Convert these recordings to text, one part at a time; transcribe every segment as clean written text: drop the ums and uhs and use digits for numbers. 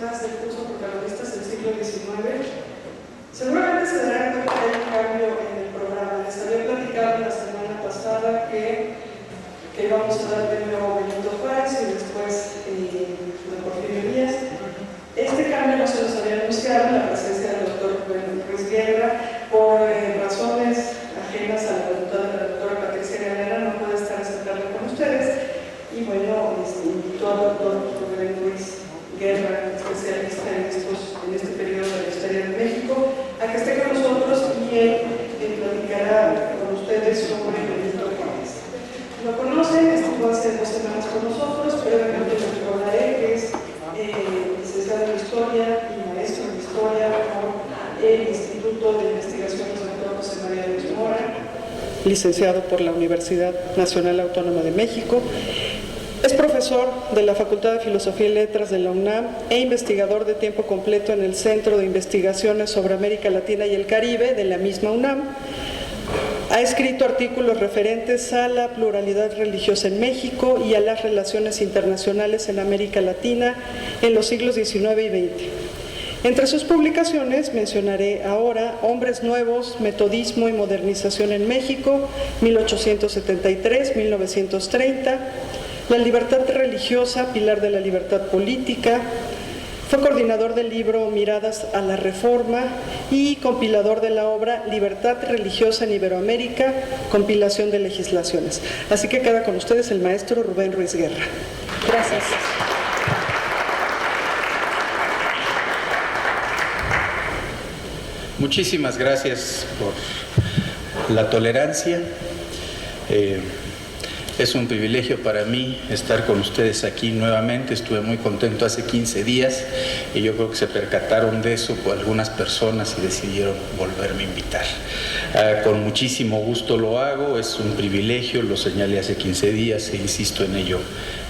más del curso Protagonistas del siglo XIX, seguramente se darán cuenta que hay un cambio en el programa. Les había platicado la semana pasada que íbamos a dar primero Benito Juárez y después de Porfirio Díaz. Este cambio no se nos había anunciado en la presencia del doctor Rubén Ruiz Guerra por razones ajenas a la voluntad de la doctora Patricia Galera, no puede estar esta tarde con ustedes. Y bueno, invitó al doctor Rubén Ruiz Guerra, especialista en este periodo de la historia de México, a que esté con nosotros y él platicará con ustedes sobre Benito Juárez. Lo conocen, estuvo hace 2 semanas con nosotros, pero obviamente les recordaré que es licenciado en Historia y maestro en Historia por el Instituto de Investigaciones Dr. José María Luis Mora, licenciado por la Universidad Nacional Autónoma de México. Es profesor de la Facultad de Filosofía y Letras de la UNAM e investigador de tiempo completo en el Centro de Investigaciones sobre América Latina y el Caribe de la misma UNAM. Ha escrito artículos referentes a la pluralidad religiosa en México y a las relaciones internacionales en América Latina en los siglos XIX y XX. Entre sus publicaciones mencionaré ahora Hombres Nuevos, Metodismo y Modernización en México, 1873-1930, La Libertad Religiosa, Pilar de la Libertad Política. Fue coordinador del libro Miradas a la Reforma y compilador de la obra Libertad Religiosa en Iberoamérica, compilación de legislaciones. Así que queda con ustedes el maestro Rubén Ruiz Guerra. Gracias. Muchísimas gracias por la tolerancia. Es un privilegio para mí estar con ustedes aquí nuevamente. Estuve muy contento hace 15 días y yo creo que se percataron de eso por algunas personas y decidieron volverme a invitar. Con muchísimo gusto lo hago, es un privilegio, lo señalé hace 15 días e insisto en ello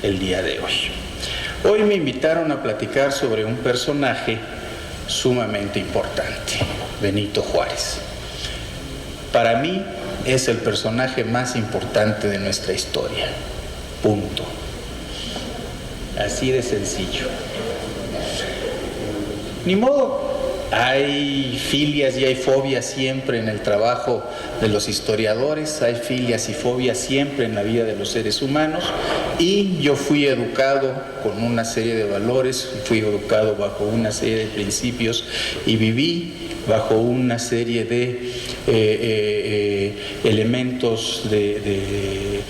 el día de hoy. Hoy me invitaron a platicar sobre un personaje sumamente importante, Benito Juárez. Para mí, es el personaje más importante de nuestra historia. Punto. Así de sencillo. Ni modo. Hay filias y hay fobias siempre en el trabajo de los historiadores, hay filias y fobias siempre en la vida de los seres humanos, y yo fui educado con una serie de valores, fui educado bajo una serie de principios y viví bajo una serie de elementos de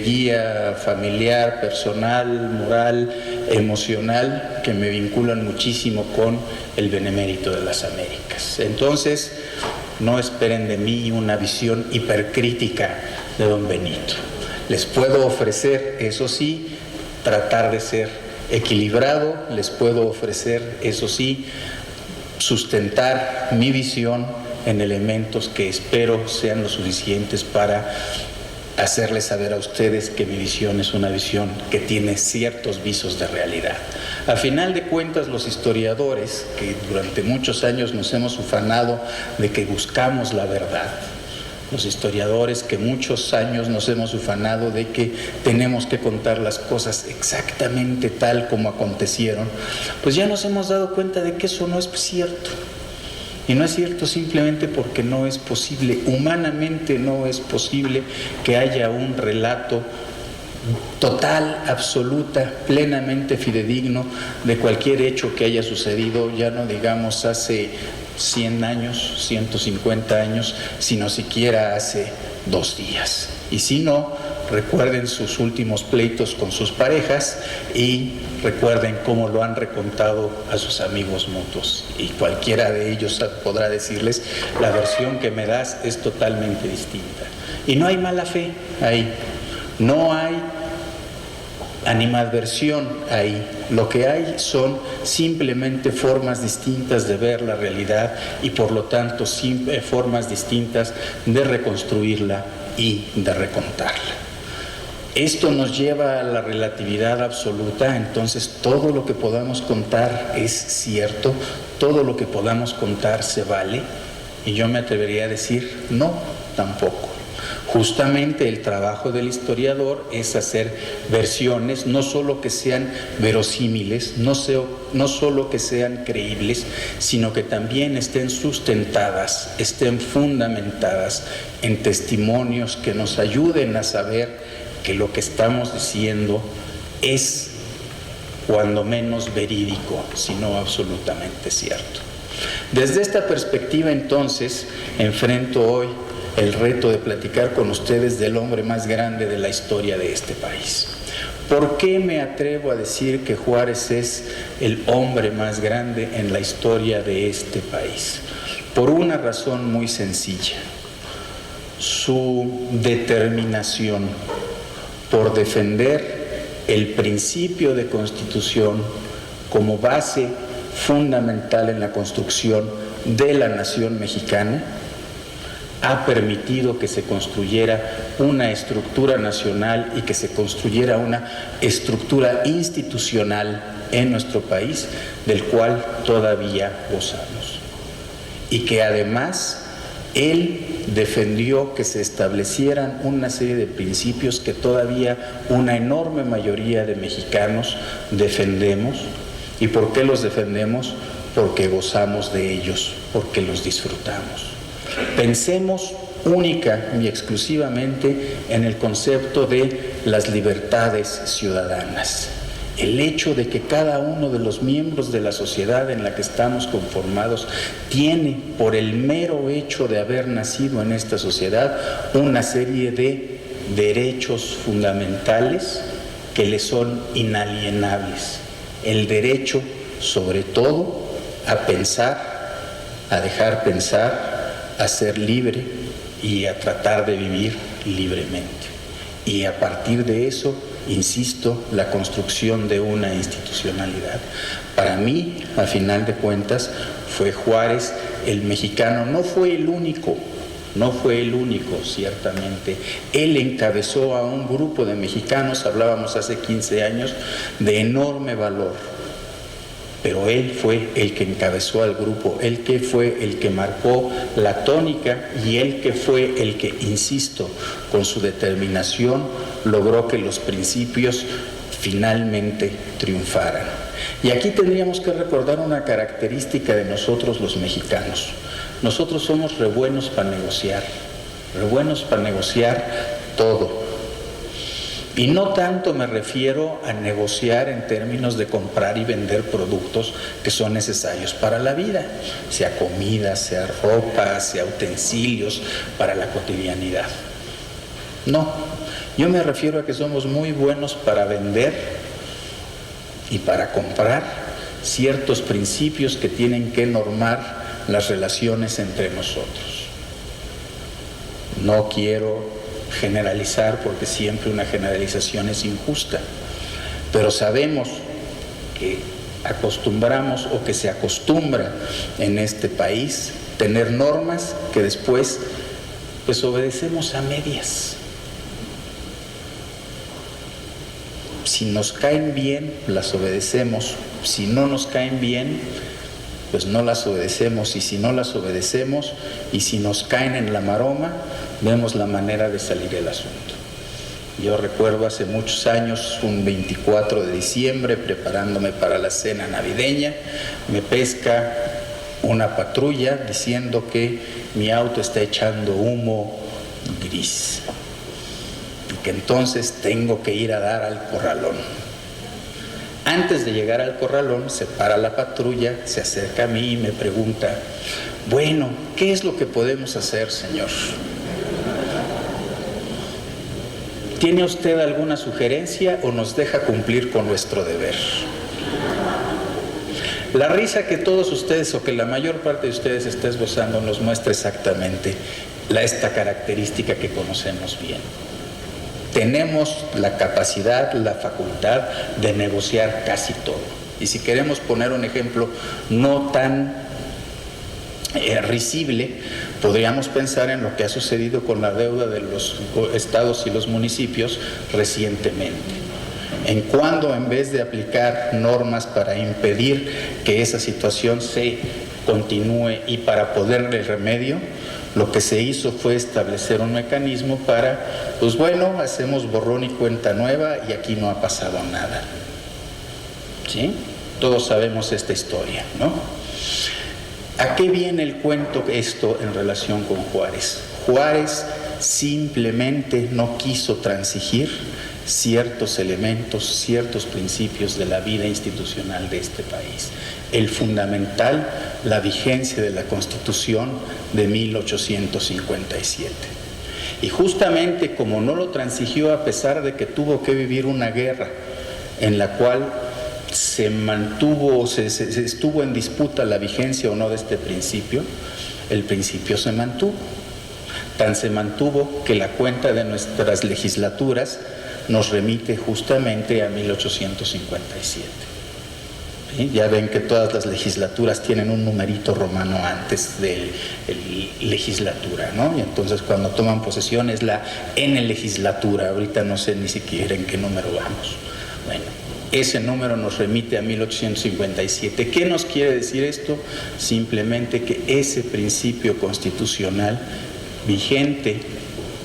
guía familiar, personal, moral, emocional, que me vinculan muchísimo con el benemérito de las Américas. Entonces, no esperen de mí una visión hipercrítica de don Benito. Les puedo ofrecer, eso sí, tratar de ser equilibrado, les puedo ofrecer, eso sí, sustentar mi visión en elementos que espero sean lo suficientes para hacerles saber a ustedes que mi visión es una visión que tiene ciertos visos de realidad. A final de cuentas, los historiadores, que durante muchos años nos hemos ufanado de que buscamos la verdad, los historiadores que muchos años nos hemos ufanado de que tenemos que contar las cosas exactamente tal como acontecieron, pues ya nos hemos dado cuenta de que eso no es cierto. Y no es cierto simplemente porque no es posible, humanamente no es posible que haya un relato total, absoluta, plenamente fidedigno de cualquier hecho que haya sucedido, ya no digamos hace 100 años, 150 años, sino siquiera hace 2 días. Y si no, recuerden sus últimos pleitos con sus parejas y recuerden cómo lo han recontado a sus amigos mutuos. Y cualquiera de ellos podrá decirles, la versión que me das es totalmente distinta. Y no hay mala fe ahí, no hay animadversión ahí. Lo que hay son simplemente formas distintas de ver la realidad y por lo tanto formas distintas de reconstruirla y de recontarla. Esto nos lleva a la relatividad absoluta, entonces todo lo que podamos contar es cierto, todo lo que podamos contar se vale, y yo me atrevería a decir no, tampoco. Justamente el trabajo del historiador es hacer versiones, no solo que sean verosímiles, no solo que sean creíbles, sino que también estén sustentadas, estén fundamentadas en testimonios que nos ayuden a saber que lo que estamos diciendo es cuando menos verídico, sino absolutamente cierto. Desde esta perspectiva, entonces, enfrento hoy el reto de platicar con ustedes del hombre más grande de la historia de este país. ¿Por qué me atrevo a decir que Juárez es el hombre más grande en la historia de este país? Por una razón muy sencilla: su determinación por defender el principio de constitución como base fundamental en la construcción de la nación mexicana ha permitido que se construyera una estructura nacional y que se construyera una estructura institucional en nuestro país del cual todavía gozamos. Y que además él defendió que se establecieran una serie de principios que todavía una enorme mayoría de mexicanos defendemos. ¿Y por qué los defendemos? Porque gozamos de ellos, porque los disfrutamos. Pensemos única y exclusivamente en el concepto de las libertades ciudadanas. El hecho de que cada uno de los miembros de la sociedad en la que estamos conformados tiene, por el mero hecho de haber nacido en esta sociedad, una serie de derechos fundamentales que le son inalienables. El derecho, sobre todo, a pensar, a dejar pensar, a ser libre y a tratar de vivir libremente. Y a partir de eso, insisto, la construcción de una institucionalidad. Para mí, a final de cuentas, fue Juárez el mexicano, no fue el único, ciertamente. Él encabezó a un grupo de mexicanos, hablábamos hace 15 años, de enorme valor. Pero él fue el que encabezó al grupo, él que fue el que marcó la tónica y él que fue el que, insisto, con su determinación logró que los principios finalmente triunfaran. Y aquí tendríamos que recordar una característica de nosotros los mexicanos. Nosotros somos re buenos para negociar todo. Y no tanto me refiero a negociar en términos de comprar y vender productos que son necesarios para la vida, sea comida, sea ropa, sea utensilios para la cotidianidad. No, yo me refiero a que somos muy buenos para vender y para comprar ciertos principios que tienen que normar las relaciones entre nosotros. No quiero generalizar porque siempre una generalización es injusta, pero sabemos que acostumbramos o que se acostumbra en este país tener normas que después pues obedecemos a medias. Si nos caen bien, las obedecemos. Si no nos caen bien, pues no las obedecemos. Y si no las obedecemos, y si nos caen en la maroma, vemos la manera de salir del asunto. Yo recuerdo hace muchos años, un 24 de diciembre, preparándome para la cena navideña, me pesca una patrulla diciendo que mi auto está echando humo gris y que entonces tengo que ir a dar al corralón. Antes de llegar al corralón, se para la patrulla, se acerca a mí y me pregunta: bueno, ¿qué es lo que podemos hacer, señor? ¿Tiene usted alguna sugerencia o nos deja cumplir con nuestro deber? La risa que todos ustedes o que la mayor parte de ustedes está esbozando nos muestra exactamente esta característica que conocemos bien. Tenemos la capacidad, la facultad de negociar casi todo. Y si queremos poner un ejemplo no tan risible, podríamos pensar en lo que ha sucedido con la deuda de los estados y los municipios recientemente. En cuando, en vez de aplicar normas para impedir que esa situación se continúe, y para ponerle remedio, lo que se hizo fue establecer un mecanismo para, pues bueno, hacemos borrón y cuenta nueva y aquí no ha pasado nada. ¿Sí? Todos sabemos esta historia, ¿no? ¿A qué viene el cuento esto en relación con Juárez? Juárez simplemente no quiso transigir ciertos elementos, ciertos principios de la vida institucional de este país. El fundamental, la vigencia de la Constitución de 1857. Y justamente como no lo transigió, a pesar de que tuvo que vivir una guerra en la cual se estuvo en disputa la vigencia o no de este principio, el principio se mantuvo. Tan se mantuvo que la cuenta de nuestras legislaturas nos remite justamente a 1857. ¿Sí? Ya ven que todas las legislaturas tienen un numerito romano antes de legislatura, ¿no? Y entonces cuando toman posesión es la N legislatura. Ahorita no sé ni siquiera en qué número vamos. Bueno, ese número nos remite a 1857. ¿Qué nos quiere decir esto? Simplemente que ese principio constitucional vigente,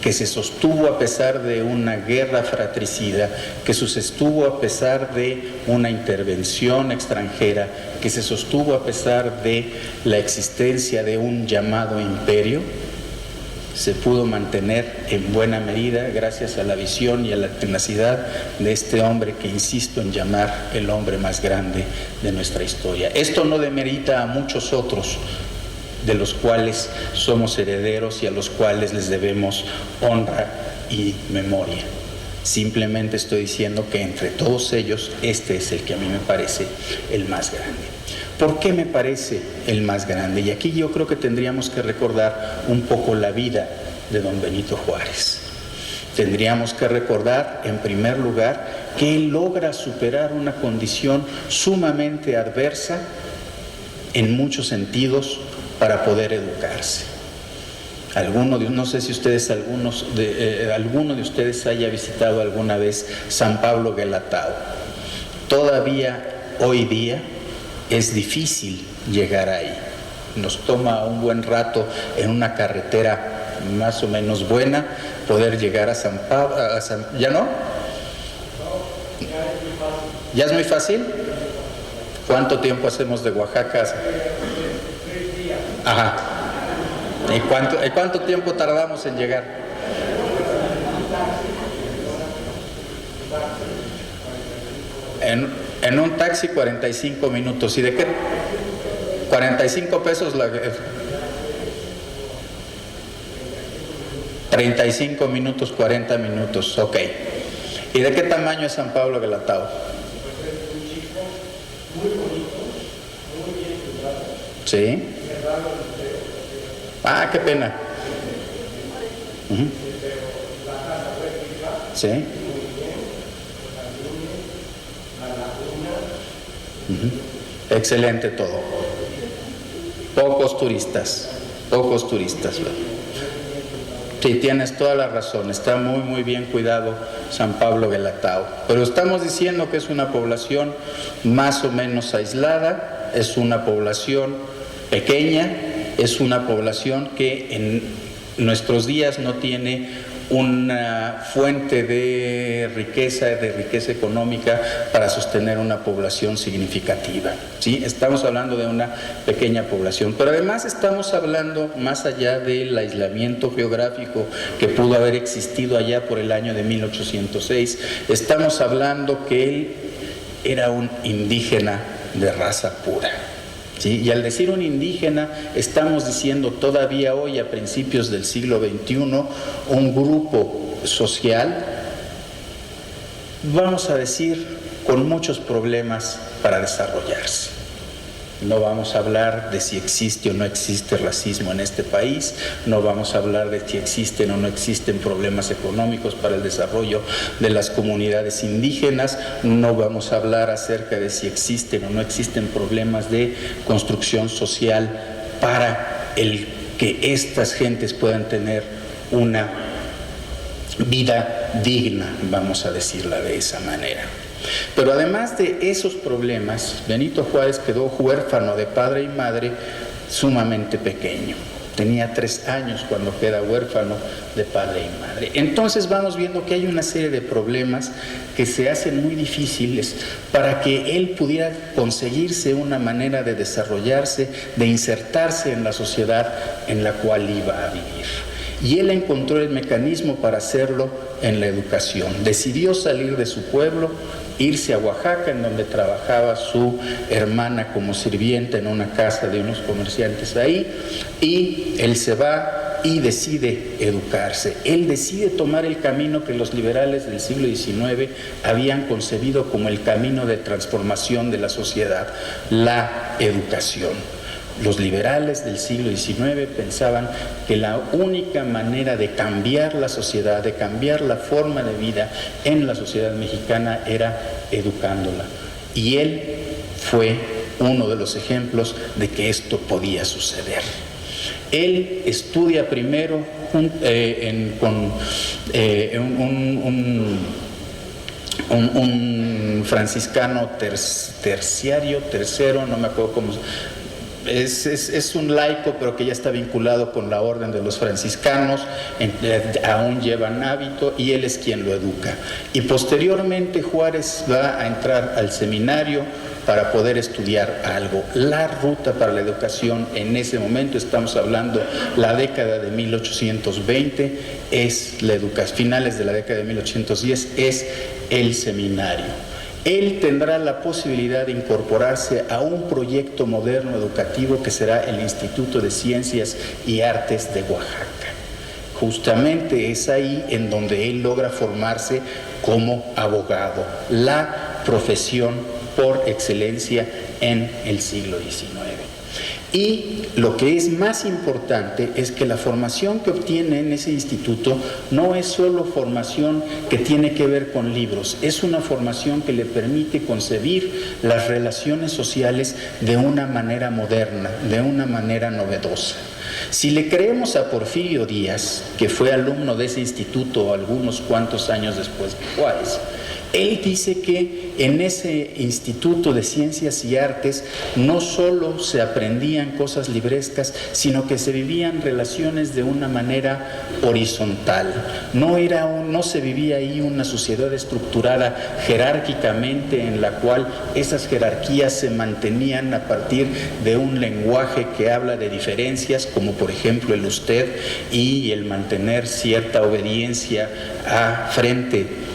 que se sostuvo a pesar de una guerra fratricida, que se sostuvo a pesar de una intervención extranjera, que se sostuvo a pesar de la existencia de un llamado imperio, se pudo mantener en buena medida gracias a la visión y a la tenacidad de este hombre que insisto en llamar el hombre más grande de nuestra historia. Esto no demerita a muchos otros de los cuales somos herederos y a los cuales les debemos honra y memoria. Simplemente estoy diciendo que entre todos ellos, este es el que a mí me parece el más grande. ¿Por qué me parece el más grande? Y aquí yo creo que tendríamos que recordar un poco la vida de don Benito Juárez. Tendríamos que recordar, en primer lugar, que él logra superar una condición sumamente adversa en muchos sentidos para poder educarse. No sé si alguno de ustedes haya visitado alguna vez San Pablo Guelatao. Todavía hoy día es difícil llegar ahí. Nos toma un buen rato en una carretera más o menos buena poder llegar a San Pablo. ¿Ya no? ¿Ya es muy fácil? ¿Cuánto tiempo hacemos de Oaxaca? Ajá. ¿Y cuánto tiempo tardamos en llegar? En un taxi 45 minutos. ¿Y de qué? 45 pesos la... 35 minutos, 40 minutos, ok. ¿Y de qué tamaño es San Pablo Guelatao? Sí. Ah, qué pena. Sí. Excelente todo. Pocos turistas. Sí, tienes toda la razón, está muy bien cuidado San Pablo Guelatao, pero estamos diciendo que es una población más o menos aislada, es una población pequeña, es una población que en nuestros días no tiene una fuente de riqueza económica para sostener una población significativa. ¿Sí? Estamos hablando de una pequeña población, pero además estamos hablando más allá del aislamiento geográfico que pudo haber existido allá por el año de 1806, estamos hablando que él era un indígena de raza pura. ¿Sí? Y al decir un indígena, estamos diciendo todavía hoy, a principios del siglo XXI, un grupo social, vamos a decir, con muchos problemas para desarrollarse. No vamos a hablar de si existe o no existe racismo en este país, no vamos a hablar de si existen o no existen problemas económicos para el desarrollo de las comunidades indígenas, no vamos a hablar acerca de si existen o no existen problemas de construcción social para el que estas gentes puedan tener una vida digna, vamos a decirla de esa manera. Pero además de esos problemas, Benito Juárez quedó huérfano de padre y madre sumamente pequeño. Tenía 3 años cuando queda huérfano de padre y madre. Entonces vamos viendo que hay una serie de problemas que se hacen muy difíciles para que él pudiera conseguirse una manera de desarrollarse, de insertarse en la sociedad en la cual iba a vivir. Y él encontró el mecanismo para hacerlo en la educación. Decidió salir de su pueblo, irse a Oaxaca, en donde trabajaba su hermana como sirvienta en una casa de unos comerciantes ahí, y él se va y decide educarse. Él decide tomar el camino que los liberales del siglo XIX habían concebido como el camino de transformación de la sociedad, la educación. Los liberales del siglo XIX pensaban que la única manera de cambiar la sociedad, de cambiar la forma de vida en la sociedad mexicana era educándola. Y él fue uno de los ejemplos de que esto podía suceder. Él estudia primero un franciscano terciario, no me acuerdo cómo. Es un laico, pero que ya está vinculado con la orden de los franciscanos, aún llevan hábito, y él es quien lo educa. Y posteriormente Juárez va a entrar al seminario para poder estudiar algo. La ruta para la educación en ese momento, estamos hablando la década de 1820, es la educación, finales de la década de 1810, es el seminario. Él tendrá la posibilidad de incorporarse a un proyecto moderno educativo que será el Instituto de Ciencias y Artes de Oaxaca. Justamente es ahí en donde él logra formarse como abogado, la profesión por excelencia en el siglo XIX. Y lo que es más importante es que la formación que obtiene en ese instituto no es solo formación que tiene que ver con libros, es una formación que le permite concebir las relaciones sociales de una manera moderna, de una manera novedosa. Si le creemos a Porfirio Díaz, que fue alumno de ese instituto algunos cuantos años después de Juárez, él dice que en ese Instituto de Ciencias y Artes no solo se aprendían cosas librescas, sino que se vivían relaciones de una manera horizontal. No se vivía ahí una sociedad estructurada jerárquicamente en la cual esas jerarquías se mantenían a partir de un lenguaje que habla de diferencias, como por ejemplo el usted y el mantener cierta obediencia frente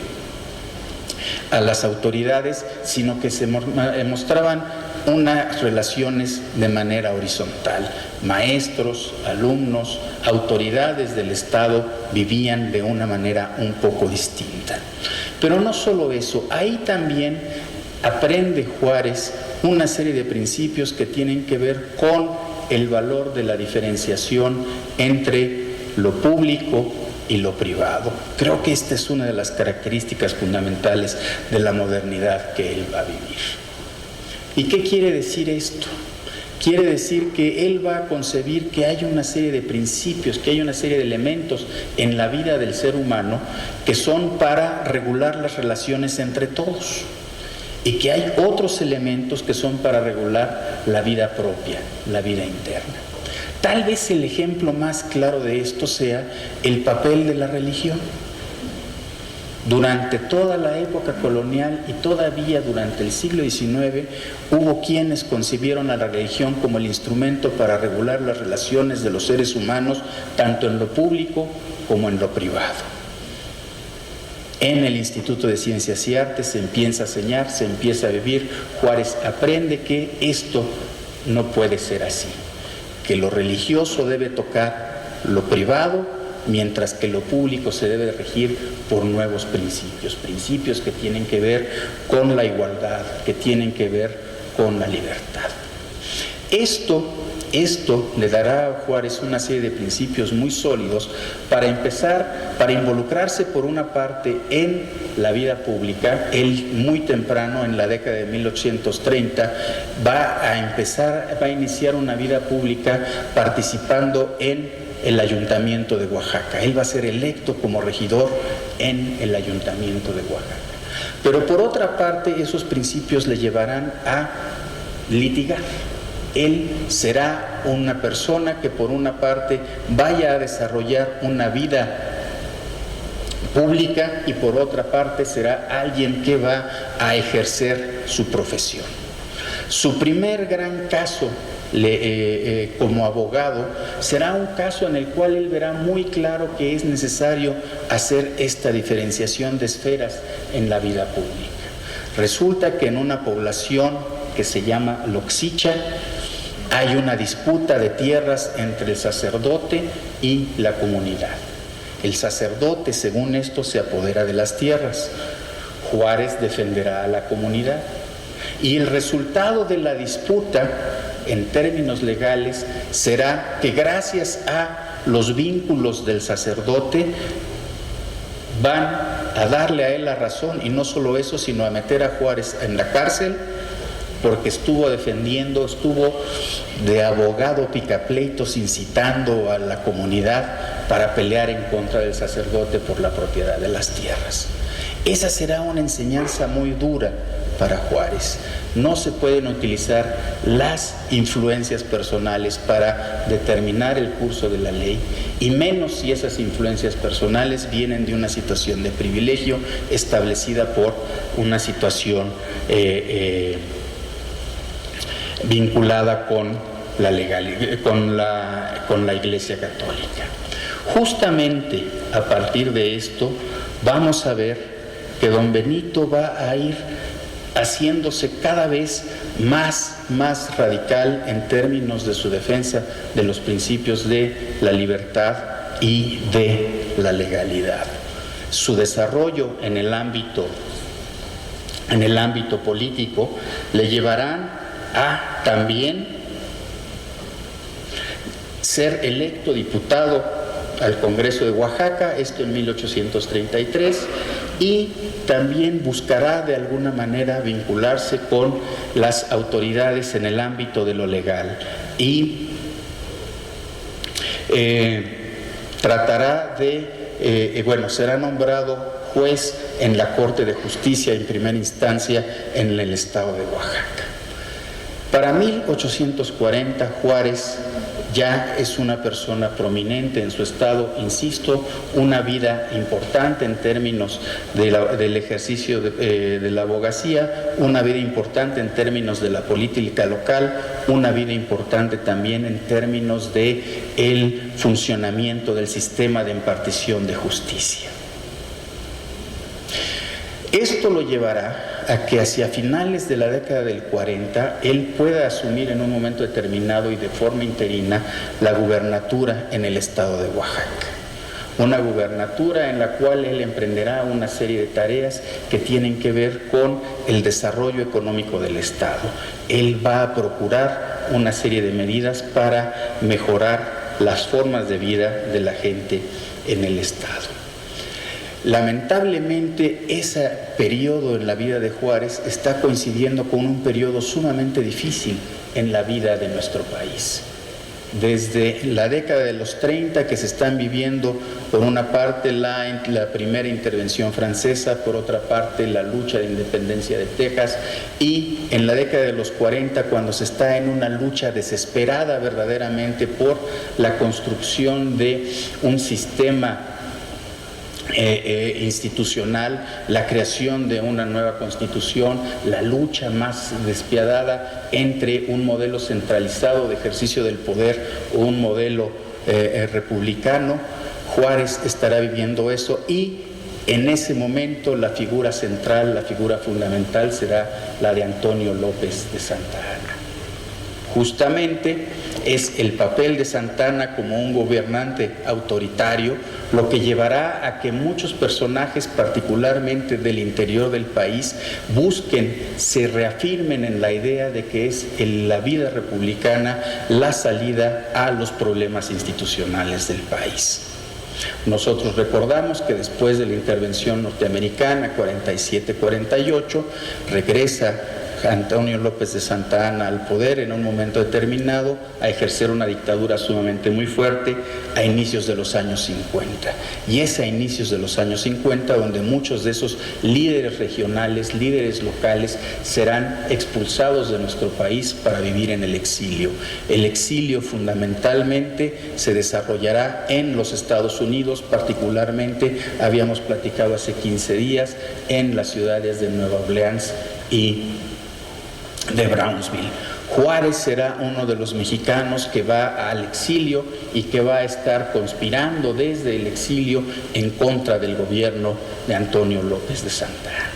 a las autoridades, sino que se mostraban unas relaciones de manera horizontal. Maestros, alumnos, autoridades del Estado vivían de una manera un poco distinta. Pero no solo eso, ahí también aprende Juárez una serie de principios que tienen que ver con el valor de la diferenciación entre lo público y lo privado. Creo que esta es una de las características fundamentales de la modernidad que él va a vivir. ¿Y qué quiere decir esto? Quiere decir que él va a concebir que hay una serie de principios, que hay una serie de elementos en la vida del ser humano que son para regular las relaciones entre todos, y que hay otros elementos que son para regular la vida propia, la vida interna. Tal vez el ejemplo más claro de esto sea el papel de la religión. Durante toda la época colonial y todavía durante el siglo XIX hubo quienes concibieron a la religión como el instrumento para regular las relaciones de los seres humanos, tanto en lo público como en lo privado. En el Instituto de Ciencias y Artes se empieza a enseñar, se empieza a vivir. Juárez aprende que esto no puede ser así, que lo religioso debe tocar lo privado, mientras que lo público se debe regir por nuevos principios que tienen que ver con la igualdad, que tienen que ver con la libertad. Esto le dará a Juárez una serie de principios muy sólidos para involucrarse por una parte en la vida pública. Él muy temprano, en la década de 1830, va a iniciar una vida pública participando en el Ayuntamiento de Oaxaca. Él va a ser electo como regidor en el Ayuntamiento de Oaxaca. Pero por otra parte, esos principios le llevarán a litigar. Él será una persona que por una parte vaya a desarrollar una vida pública y por otra parte será alguien que va a ejercer su profesión. Su primer gran caso como abogado será un caso en el cual él verá muy claro que es necesario hacer esta diferenciación de esferas en la vida pública. Resulta que en una población que se llama Loxicha hay una disputa de tierras entre el sacerdote y la comunidad. El sacerdote, según esto, se apodera de las tierras. Juárez defenderá a la comunidad. Y el resultado de la disputa, en términos legales, será que gracias a los vínculos del sacerdote van a darle a él la razón, y no solo eso, sino a meter a Juárez en la cárcel porque estuvo de abogado picapleitos incitando a la comunidad para pelear en contra del sacerdote por la propiedad de las tierras. Esa será una enseñanza muy dura para Juárez. No se pueden utilizar las influencias personales para determinar el curso de la ley, y menos si esas influencias personales vienen de una situación de privilegio establecida por una situación vinculada con la legalidad, con la Iglesia Católica. Justamente a partir de esto vamos a ver que don Benito va a ir haciéndose cada vez más radical en términos de su defensa de los principios de la libertad y de la legalidad. Su desarrollo en el ámbito político le llevarán a también ser electo diputado al Congreso de Oaxaca, esto en 1833, y también buscará de alguna manera vincularse con las autoridades en el ámbito de lo legal y tratará de, será nombrado juez en la Corte de Justicia en primera instancia en el estado de Oaxaca. Para 1840 Juárez ya es una persona prominente en su estado, insisto, una vida importante en términos del ejercicio de la abogacía, una vida importante en términos de la política local, una vida importante también en términos del funcionamiento del sistema de impartición de justicia. Esto lo llevará a que hacia finales de la década del 40 él pueda asumir en un momento determinado y de forma interina la gubernatura en el estado de Oaxaca. Una gubernatura en la cual él emprenderá una serie de tareas que tienen que ver con el desarrollo económico del estado. Él va a procurar una serie de medidas para mejorar las formas de vida de la gente en el estado. Lamentablemente, ese periodo en la vida de Juárez está coincidiendo con un periodo sumamente difícil en la vida de nuestro país. Desde la década de los 30, que se están viviendo, por una parte la primera intervención francesa, por otra parte la lucha de independencia de Texas, y en la década de los 40, cuando se está en una lucha desesperada verdaderamente por la construcción de un sistema institucional, la creación de una nueva constitución, la lucha más despiadada entre un modelo centralizado de ejercicio del poder o un modelo republicano. Juárez estará viviendo eso, y en ese momento la figura central, la figura fundamental será la de Antonio López de Santa Anna. Justamente es el papel de Santa Anna como un gobernante autoritario lo que llevará a que muchos personajes, particularmente del interior del país, se reafirmen en la idea de que es la vida republicana la salida a los problemas institucionales del país. Nosotros recordamos que después de la intervención norteamericana 47-48 regresa Antonio López de Santa Anna al poder en un momento determinado, a ejercer una dictadura sumamente muy fuerte a inicios de los años 50. Y es a inicios de los años 50 donde muchos de esos líderes regionales, líderes locales, serán expulsados de nuestro país para vivir en el exilio. El exilio fundamentalmente se desarrollará en los Estados Unidos, particularmente, habíamos platicado hace 15 días, en las ciudades de Nueva Orleans y de Brownsville. Juárez será uno de los mexicanos que va al exilio y que va a estar conspirando desde el exilio en contra del gobierno de Antonio López de Santa Anna.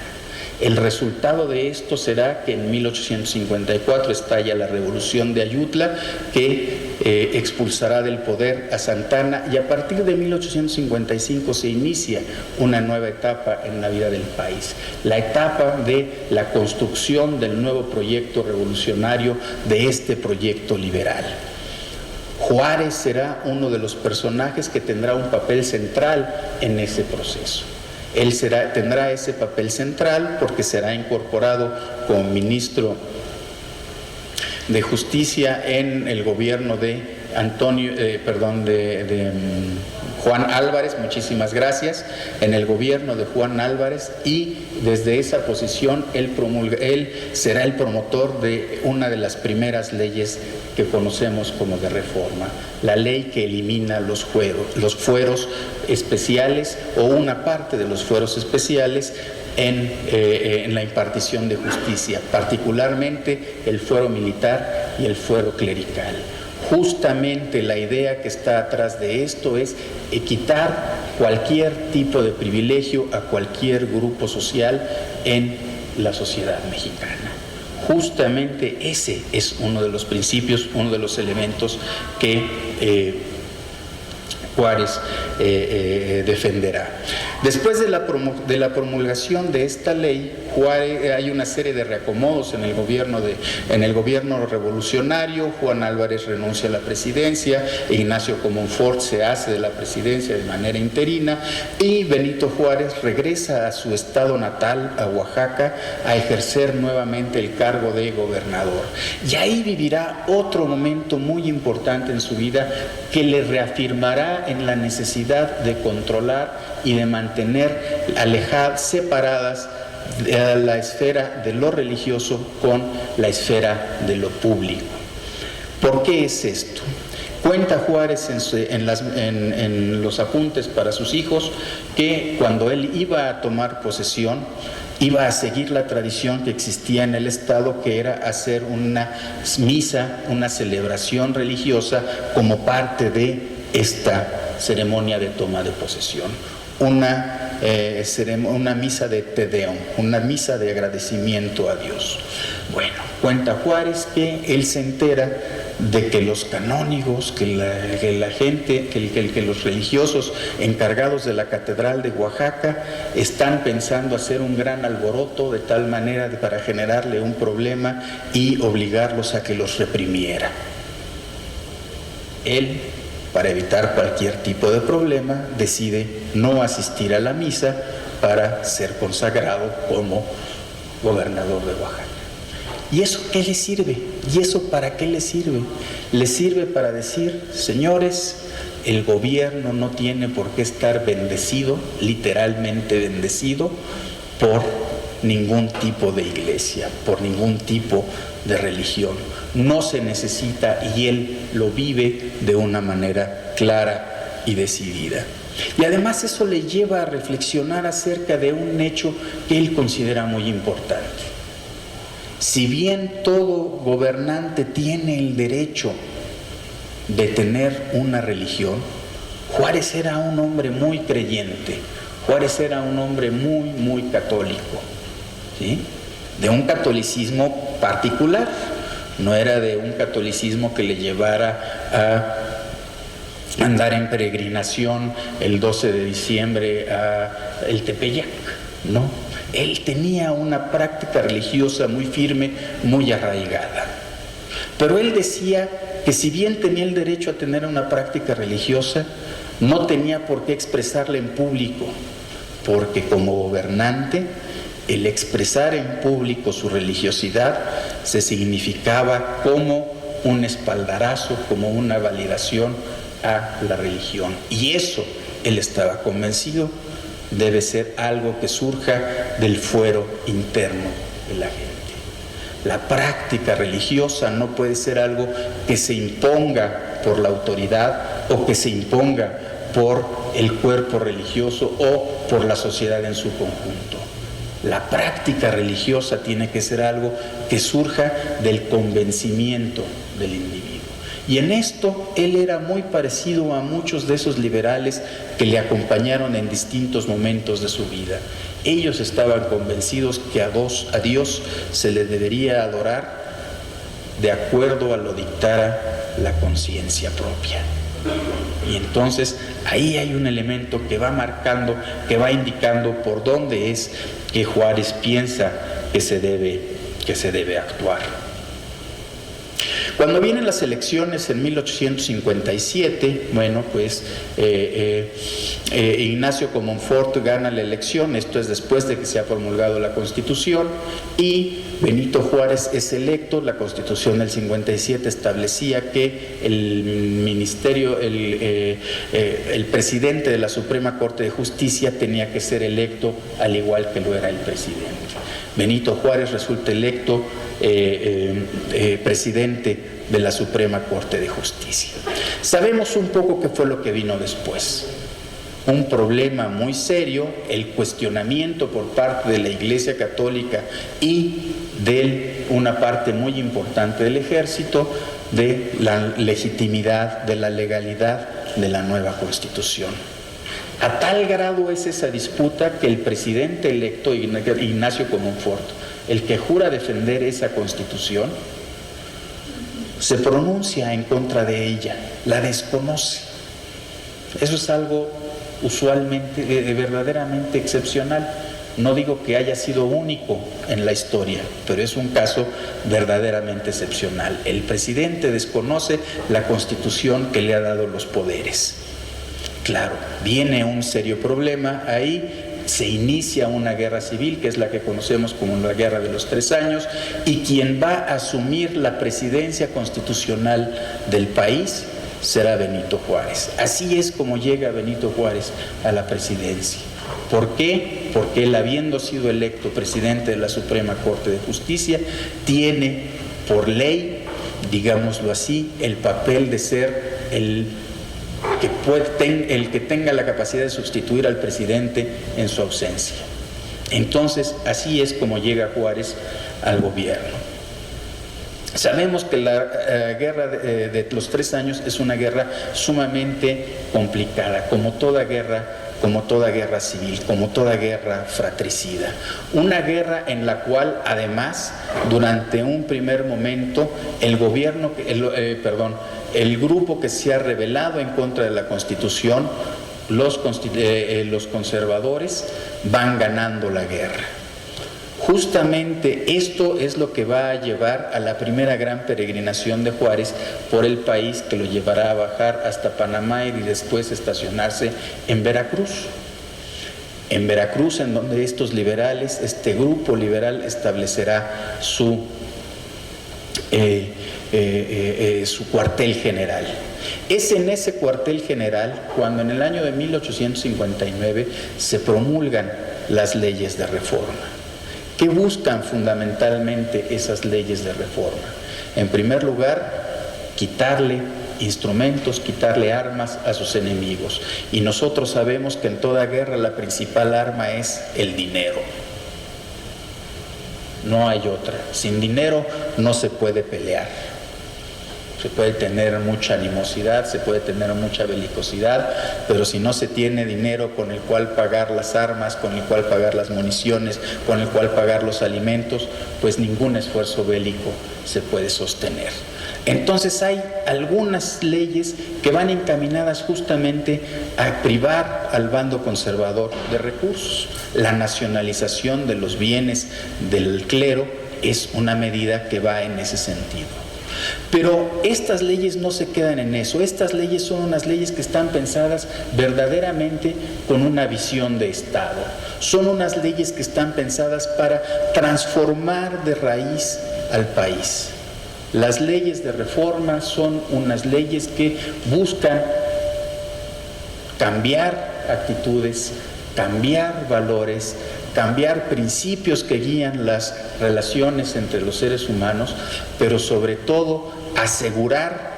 El resultado de esto será que en 1854 estalla la Revolución de Ayutla, que expulsará del poder a Santa Anna, y a partir de 1855 se inicia una nueva etapa en la vida del país, la etapa de la construcción del nuevo proyecto revolucionario, de este proyecto liberal. Juárez será uno de los personajes que tendrá un papel central en ese proceso. Él tendrá ese papel central porque será incorporado como ministro de Justicia en el gobierno de Juan Álvarez, muchísimas gracias, en el gobierno de Juan Álvarez, y desde esa posición él será el promotor de una de las primeras leyes que conocemos como de reforma, la ley que elimina los fueros especiales o una parte de los fueros especiales en la impartición de justicia, particularmente el fuero militar y el fuero clerical. Justamente la idea que está atrás de esto es quitar cualquier tipo de privilegio a cualquier grupo social en la sociedad mexicana. Justamente ese es uno de los principios, uno de los elementos que Juárez defenderá. Después de la promulgación de esta ley, hay una serie de reacomodos en el gobierno revolucionario. Juan Álvarez renuncia a la presidencia, Ignacio Comonfort se hace de la presidencia de manera interina y Benito Juárez regresa a su estado natal, a Oaxaca, a ejercer nuevamente el cargo de gobernador. Y ahí vivirá otro momento muy importante en su vida que le reafirmará en la necesidad de controlar y de mantener alejadas, separadas la esfera de lo religioso con la esfera de lo público. ¿Por qué es esto? Cuenta Juárez en los apuntes para sus hijos que cuando él iba a tomar posesión, iba a seguir la tradición que existía en el Estado, que era hacer una misa, una celebración religiosa como parte de esta ceremonia de toma de posesión. Una misa de Te Deum, una misa de agradecimiento a Dios. Bueno, cuenta Juárez que él se entera de que los canónigos, que la gente, que los religiosos encargados de la Catedral de Oaxaca están pensando hacer un gran alboroto de tal manera para generarle un problema y obligarlos a que los reprimiera. Él, para evitar cualquier tipo de problema, decide no asistir a la misa para ser consagrado como gobernador de Oaxaca. ¿Y eso qué le sirve? ¿Y eso para qué le sirve? Le sirve para decir, señores, el gobierno no tiene por qué estar bendecido, literalmente bendecido, por ningún tipo de iglesia, por ningún tipo de religión. No se necesita, y él lo vive de una manera clara y decidida. Y además eso le lleva a reflexionar acerca de un hecho que él considera muy importante. Si bien todo gobernante tiene el derecho de tener una religión, Juárez era un hombre muy creyente, Juárez era un hombre muy, muy católico, ¿sí? De un catolicismo particular, no era de un catolicismo que le llevara a andar en peregrinación el 12 de diciembre a el Tepeyac, no. Él tenía una práctica religiosa muy firme, muy arraigada. Pero él decía que si bien tenía el derecho a tener una práctica religiosa, no tenía por qué expresarla en público, porque como gobernante, el expresar en público su religiosidad se significaba como un espaldarazo, como una validación a la religión. Y eso, él estaba convencido, debe ser algo que surja del fuero interno de la gente. La práctica religiosa no puede ser algo que se imponga por la autoridad o que se imponga por el cuerpo religioso o por la sociedad en su conjunto. La práctica religiosa tiene que ser algo que surja del convencimiento del individuo. Y en esto él era muy parecido a muchos de esos liberales que le acompañaron en distintos momentos de su vida. Ellos estaban convencidos que a Dios se le debería adorar de acuerdo a lo dictara la conciencia propia. Y entonces ahí hay un elemento que va marcando, que va indicando por dónde es que Juárez piensa que se debe actuar. Cuando vienen las elecciones en 1857, bueno, pues Ignacio Comonfort gana la elección, esto es después de que se ha promulgado la Constitución, y Benito Juárez es electo. La Constitución del 57 establecía que el presidente de la Suprema Corte de Justicia tenía que ser electo al igual que lo era el presidente. Benito Juárez resulta electo presidente de la Suprema Corte de Justicia. Sabemos un poco qué fue lo que vino después. Un problema muy serio, el cuestionamiento por parte de la Iglesia Católica y de una parte muy importante del ejército de la legitimidad, de la legalidad de la nueva Constitución. A tal grado es esa disputa que el presidente electo, Ignacio Comonfort, el que jura defender esa Constitución, se pronuncia en contra de ella, la desconoce. Eso es algo usualmente, verdaderamente excepcional. No digo que haya sido único en la historia, pero es un caso verdaderamente excepcional. El presidente desconoce la Constitución que le ha dado los poderes. Claro, viene un serio problema ahí. Se inicia una guerra civil, que es la que conocemos como la Guerra de los 3 años, y quien va a asumir la presidencia constitucional del país será Benito Juárez. Así es como llega Benito Juárez a la presidencia. ¿Por qué? Porque él, habiendo sido electo presidente de la Suprema Corte de Justicia, tiene por ley, digámoslo así, el papel de ser el que tenga la capacidad de sustituir al presidente en su ausencia. Entonces, así es como llega Juárez al gobierno. Sabemos que la guerra de los 3 años es una guerra sumamente complicada, como toda guerra civil, como toda guerra fratricida. Una guerra en la cual, además, durante un primer momento, el grupo que se ha rebelado en contra de la Constitución, los conservadores, van ganando la guerra. Justamente esto es lo que va a llevar a la primera gran peregrinación de Juárez por el país, que lo llevará a bajar hasta Panamá y después estacionarse en Veracruz. En Veracruz, en donde estos liberales, este grupo liberal, establecerá su cuartel general. Es en ese cuartel general cuando en el año de 1859 se promulgan las leyes de reforma. ¿Qué buscan fundamentalmente esas leyes de reforma? En primer lugar, quitarle instrumentos, quitarle armas a sus enemigos. Y nosotros sabemos que en toda guerra la principal arma es el dinero. No hay otra. Sin dinero no se puede pelear. Se puede tener mucha animosidad, se puede tener mucha belicosidad, pero si no se tiene dinero con el cual pagar las armas, con el cual pagar las municiones, con el cual pagar los alimentos, pues ningún esfuerzo bélico se puede sostener. Entonces hay algunas leyes que van encaminadas justamente a privar al bando conservador de recursos. La nacionalización de los bienes del clero es una medida que va en ese sentido. Pero estas leyes no se quedan en eso. Estas leyes son unas leyes que están pensadas verdaderamente con una visión de Estado. Son unas leyes que están pensadas para transformar de raíz al país. Las leyes de reforma son unas leyes que buscan cambiar actitudes, cambiar valores, cambiar principios que guían las relaciones entre los seres humanos, pero sobre todo asegurar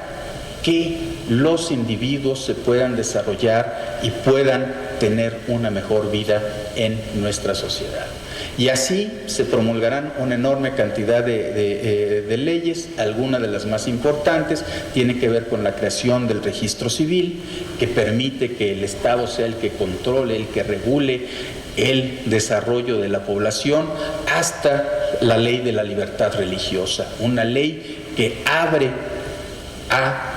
que los individuos se puedan desarrollar y puedan tener una mejor vida en nuestra sociedad. Y así se promulgarán una enorme cantidad de leyes. Algunas de las más importantes tienen que ver con la creación del registro civil, que permite que el Estado sea el que controle, el que regule el desarrollo de la población, hasta la ley de la libertad religiosa, una ley que abre a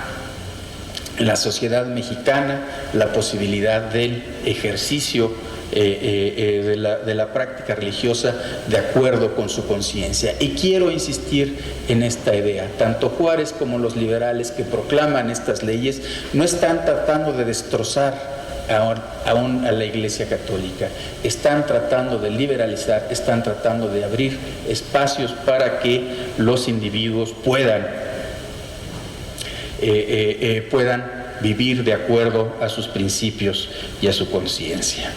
la sociedad mexicana la posibilidad del ejercicio de la práctica religiosa de acuerdo con su conciencia. Y quiero insistir en esta idea. Tanto Juárez como los liberales que proclaman estas leyes no están tratando de destrozar aún a la Iglesia Católica. Están tratando de liberalizar, están tratando de abrir espacios para que los individuos puedan vivir de acuerdo a sus principios y a su conciencia.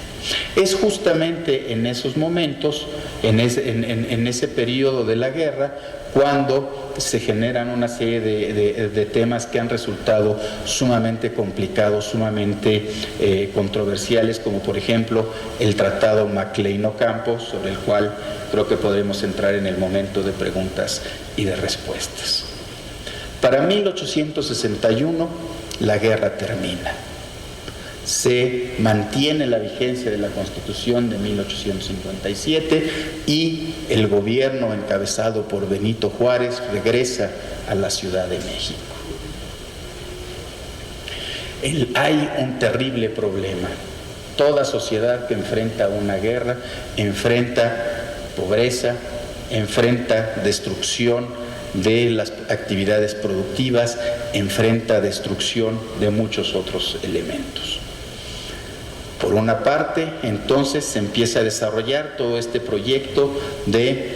Es justamente en esos momentos, en ese periodo de la guerra, cuando se generan una serie de temas que han resultado sumamente complicados, sumamente controversiales, como por ejemplo el Tratado Maclean-Ocampo, sobre el cual creo que podremos entrar en el momento de preguntas y de respuestas. Para 1861 la guerra termina. Se mantiene la vigencia de la Constitución de 1857 y el gobierno encabezado por Benito Juárez regresa a la Ciudad de México. Hay un terrible problema. Toda sociedad que enfrenta una guerra enfrenta pobreza, enfrenta destrucción de las actividades productivas, enfrenta destrucción de muchos otros elementos. Por una parte, entonces se empieza a desarrollar todo este proyecto de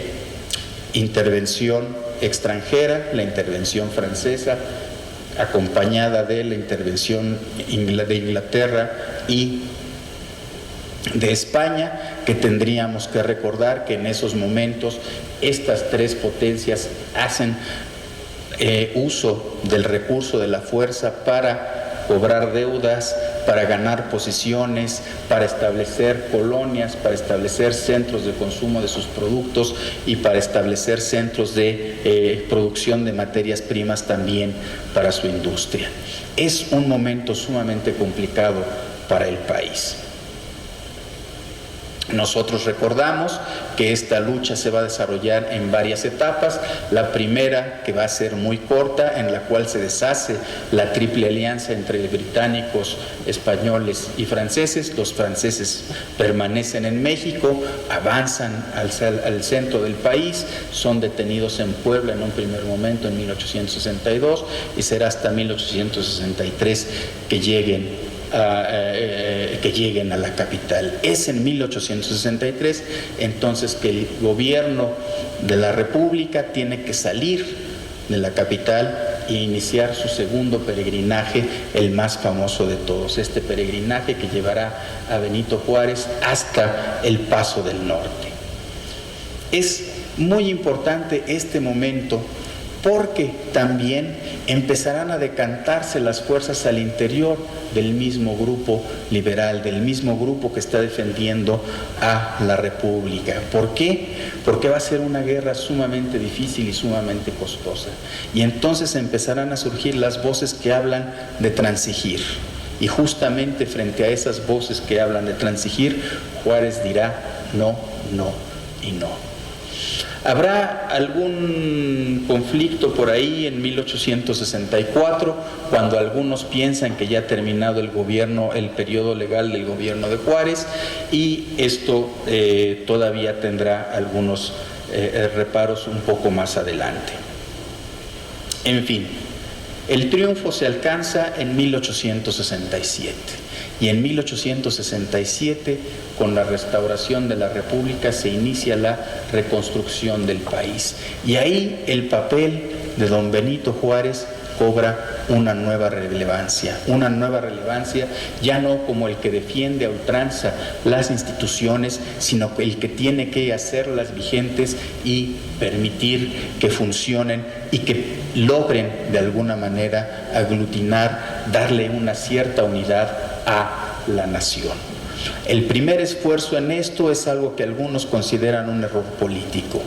intervención extranjera, la intervención francesa, acompañada de la intervención de Inglaterra y de España, que tendríamos que recordar que en esos momentos estas tres potencias hacen uso del recurso de la fuerza para cobrar deudas, para ganar posiciones, para establecer colonias, para establecer centros de consumo de sus productos y para establecer centros de producción de materias primas también para su industria. Es un momento sumamente complicado para el país. Nosotros recordamos que esta lucha se va a desarrollar en varias etapas. La primera, que va a ser muy corta, en la cual se deshace la triple alianza entre británicos, españoles y franceses. Los franceses permanecen en México, avanzan al centro del país, son detenidos en Puebla en un primer momento en 1862 y será hasta 1863 que lleguen a la capital. Es en 1863 entonces que el gobierno de la República tiene que salir de la capital e iniciar su segundo peregrinaje, el más famoso de todos, este peregrinaje que llevará a Benito Juárez hasta el Paso del Norte. Es muy importante este momento porque también empezarán a decantarse las fuerzas al interior del mismo grupo liberal, del mismo grupo que está defendiendo a la República. ¿Por qué? Porque va a ser una guerra sumamente difícil y sumamente costosa. Y entonces empezarán a surgir las voces que hablan de transigir. Y justamente frente a esas voces que hablan de transigir, Juárez dirá no, no y no. Habrá algún conflicto por ahí en 1864, cuando algunos piensan que ya ha terminado el gobierno, el periodo legal del gobierno de Juárez, y esto todavía tendrá algunos reparos un poco más adelante. En fin, el triunfo se alcanza en 1867 y en 1867, con la restauración de la República, se inicia la reconstrucción del país. Y ahí el papel de don Benito Juárez cobra una nueva relevancia ya no como el que defiende a ultranza las instituciones, sino el que tiene que hacerlas vigentes y permitir que funcionen y que logren de alguna manera aglutinar, darle una cierta unidad a la nación. El primer esfuerzo en esto es algo que algunos consideran un error político.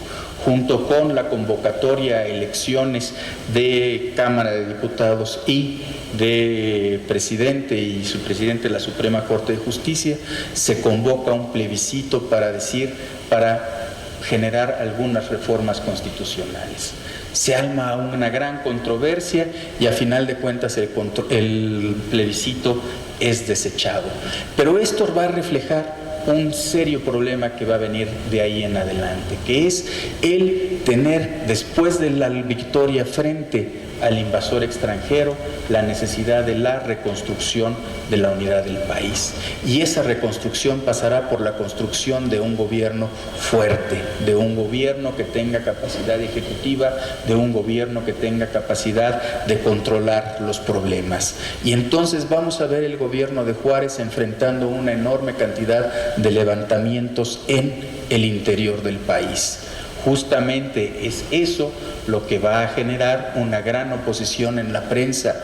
Junto con la convocatoria a elecciones de Cámara de Diputados y de presidente y subpresidente de la Suprema Corte de Justicia, se convoca un plebiscito para generar algunas reformas constitucionales. Se arma una gran controversia y a final de cuentas el plebiscito es desechado. Pero esto va a reflejar un serio problema que va a venir de ahí en adelante, que es el tener, después de la victoria frente al invasor extranjero, la necesidad de la reconstrucción de la unidad del país. Y esa reconstrucción pasará por la construcción de un gobierno fuerte, de un gobierno que tenga capacidad ejecutiva, de un gobierno que tenga capacidad de controlar los problemas. Y entonces vamos a ver el gobierno de Juárez enfrentando una enorme cantidad de levantamientos en el interior del país. Justamente es eso lo que va a generar una gran oposición en la prensa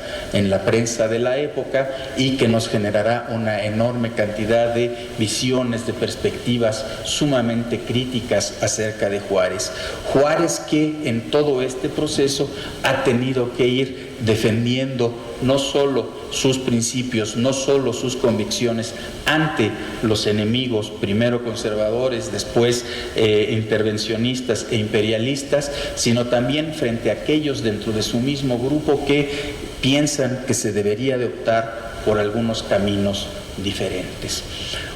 de la época, y que nos generará una enorme cantidad de visiones, de perspectivas sumamente críticas acerca de Juárez. Juárez, que en todo este proceso ha tenido que ir defendiendo no solo sus principios, no solo sus convicciones ante los enemigos, primero conservadores, después intervencionistas e imperialistas, sino también frente a aquellos dentro de su mismo grupo que piensan que se debería de optar por algunos caminos diferentes.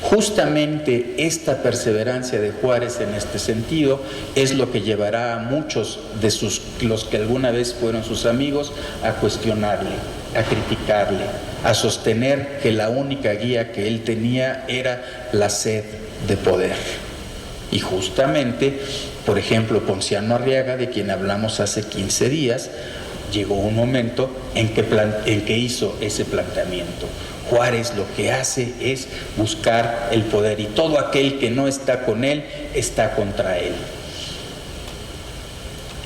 Justamente esta perseverancia de Juárez en este sentido es lo que llevará a muchos de los que alguna vez fueron sus amigos a cuestionarle, a criticarle, a sostener que la única guía que él tenía era la sed de poder. Y justamente, por ejemplo, Ponciano Arriaga, de quien hablamos hace 15 días, llegó un momento en que hizo ese planteamiento. Juárez lo que hace es buscar el poder, y todo aquel que no está con él está contra él.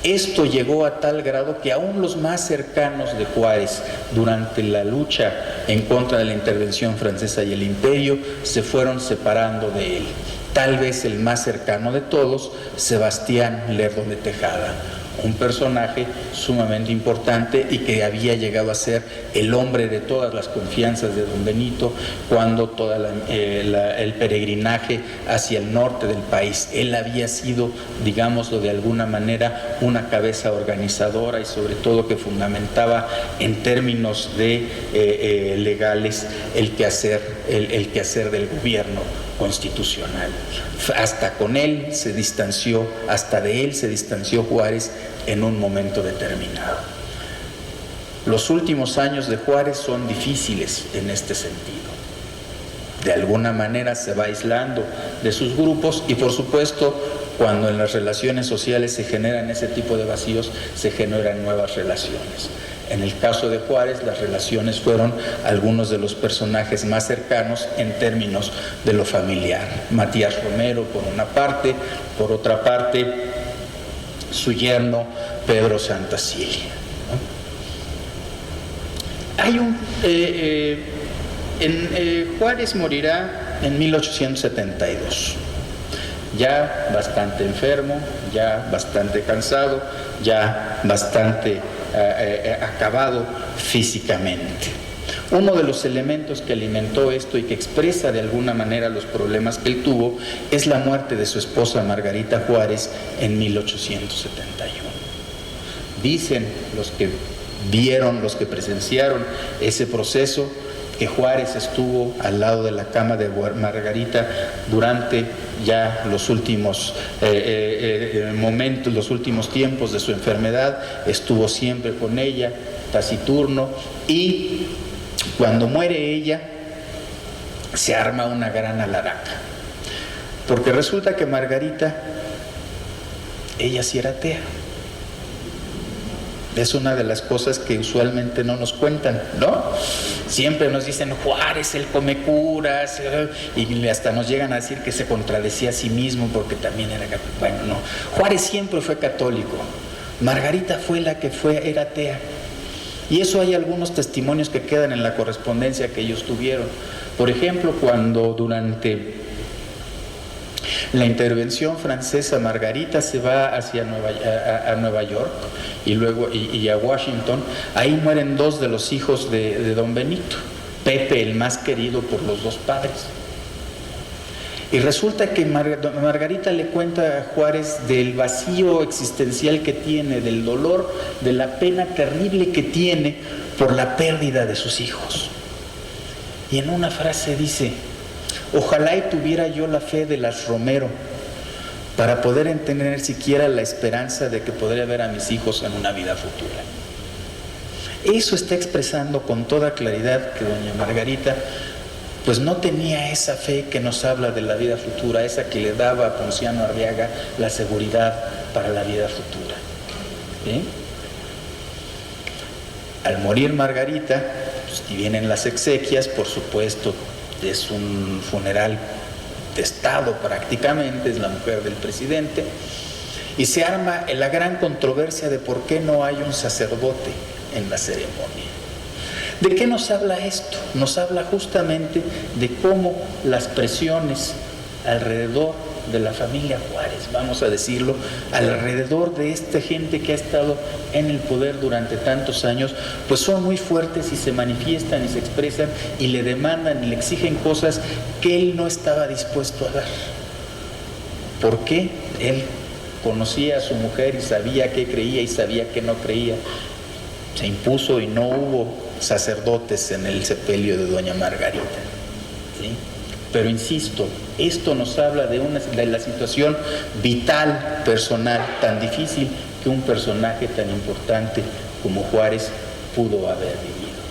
Esto llegó a tal grado que aún los más cercanos de Juárez, durante la lucha en contra de la intervención francesa y el imperio, se fueron separando de él. Tal vez el más cercano de todos, Sebastián Lerdo de Tejada, un personaje sumamente importante y que había llegado a ser el hombre de todas las confianzas de don Benito cuando todo el peregrinaje hacia el norte del país. Él había sido, digámoslo de alguna manera, una cabeza organizadora y sobre todo que fundamentaba en términos de legales el quehacer del gobierno constitucional. Hasta de él se distanció Juárez en un momento determinado. Los últimos años de Juárez son difíciles en este sentido. De alguna manera se va aislando de sus grupos y, por supuesto, cuando en las relaciones sociales se generan ese tipo de vacíos, se generan nuevas relaciones. En el caso de Juárez, las relaciones fueron algunos de los personajes más cercanos en términos de lo familiar. Matías Romero, por una parte; por otra parte, su yerno Pedro Santacilia, ¿no? Juárez morirá en 1872. Ya bastante enfermo, ya bastante cansado, ya bastante acabado físicamente. Uno de los elementos que alimentó esto y que expresa de alguna manera los problemas que él tuvo es la muerte de su esposa Margarita Juárez en 1871. Dicen los que vieron, los que presenciaron ese proceso, que Juárez estuvo al lado de la cama de Margarita durante ya los últimos momentos, los últimos tiempos de su enfermedad, estuvo siempre con ella, taciturno, y cuando muere ella, se arma una gran alaraca, porque resulta que Margarita, ella sí era atea. Es una de las cosas que usualmente no nos cuentan, ¿no? Siempre nos dicen Juárez, el come curas, y hasta nos llegan a decir que se contradecía a sí mismo porque también era católico. Bueno, no. Juárez siempre fue católico. Margarita fue la que era atea. Y eso hay algunos testimonios que quedan en la correspondencia que ellos tuvieron. Por ejemplo, cuando durante la intervención francesa, Margarita se va hacia Nueva York y luego a Washington. Ahí mueren dos de los hijos de don Benito, Pepe, el más querido por los dos padres. Y resulta que Margarita le cuenta a Juárez del vacío existencial que tiene, del dolor, de la pena terrible que tiene por la pérdida de sus hijos. Y en una frase dice: ojalá y tuviera yo la fe de las Romero para poder tener siquiera la esperanza de que podría ver a mis hijos en una vida futura. Eso está expresando con toda claridad que doña Margarita pues no tenía esa fe que nos habla de la vida futura, esa que le daba a Ponciano Arriaga la seguridad para la vida futura. ¿Sí? Al morir Margarita, pues, y vienen las exequias, por supuesto, es un funeral de Estado prácticamente, es la mujer del presidente, y se arma la gran controversia de por qué no hay un sacerdote en la ceremonia. ¿De qué nos habla esto? Nos habla justamente de cómo las presiones alrededor de la familia Juárez, vamos a decirlo, alrededor de esta gente que ha estado en el poder durante tantos años, pues son muy fuertes y se manifiestan y se expresan y le demandan y le exigen cosas que él no estaba dispuesto a dar. ¿Por qué? Él conocía a su mujer y sabía qué creía y sabía qué no creía. Se impuso y no hubo sacerdotes en el sepelio de doña Margarita. ¿Sí? Pero insisto, esto nos habla de la situación vital, personal, tan difícil que un personaje tan importante como Juárez pudo haber vivido.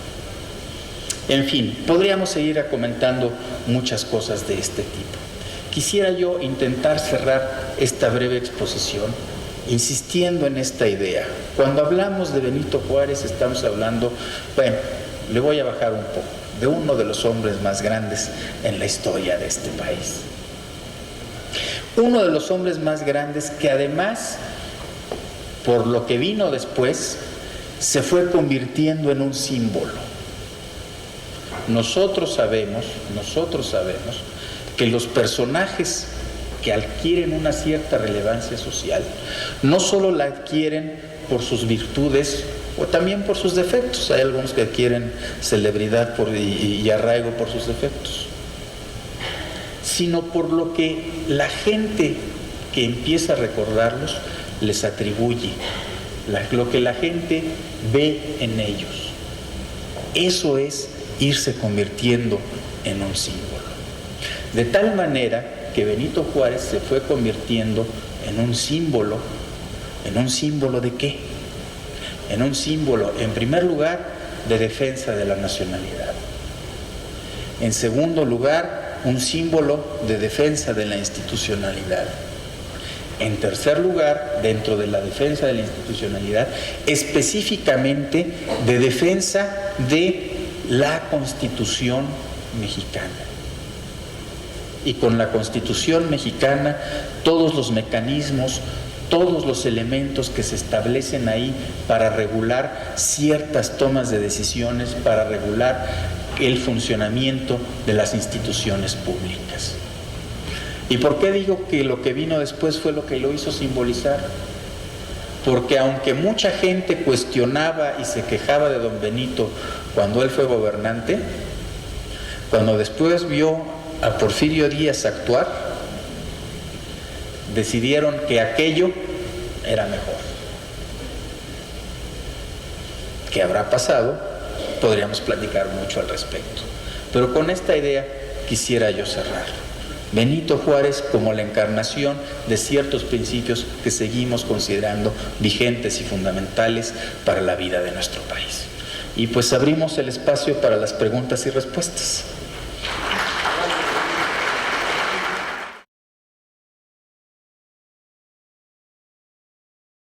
En fin, podríamos seguir comentando muchas cosas de este tipo. Quisiera yo intentar cerrar esta breve exposición insistiendo en esta idea. Cuando hablamos de Benito Juárez estamos hablando, bueno, le voy a bajar un poco, de uno de los hombres más grandes en la historia de este país. Uno de los hombres más grandes que además, por lo que vino después, se fue convirtiendo en un símbolo. Nosotros sabemos que los personajes que adquieren una cierta relevancia social, no solo la adquieren por sus virtudes o también por sus defectos. Hay algunos que adquieren celebridad y arraigo por sus defectos, sino por lo que la gente que empieza a recordarlos les atribuye, lo que la gente ve en ellos. Eso es irse convirtiendo en un símbolo. De tal manera que Benito Juárez se fue convirtiendo en un símbolo. ¿En un símbolo de qué? En un símbolo, en primer lugar, de defensa de la nacionalidad. En segundo lugar, un símbolo de defensa de la institucionalidad. En tercer lugar, dentro de la defensa de la institucionalidad, específicamente de defensa de la Constitución mexicana. Y con la Constitución mexicana, todos los mecanismos, todos los elementos que se establecen ahí para regular ciertas tomas de decisiones, para regular el funcionamiento de las instituciones públicas. ¿Y por qué digo que lo que vino después fue lo que lo hizo simbolizar? Porque aunque mucha gente cuestionaba y se quejaba de don Benito cuando él fue gobernante, cuando después vio a Porfirio Díaz actuar, decidieron que aquello era mejor. ¿Qué habrá pasado? Podríamos platicar mucho al respecto, pero con esta idea quisiera yo cerrar. Benito Juárez como la encarnación de ciertos principios que seguimos considerando vigentes y fundamentales para la vida de nuestro país. Y pues abrimos el espacio para las preguntas y respuestas.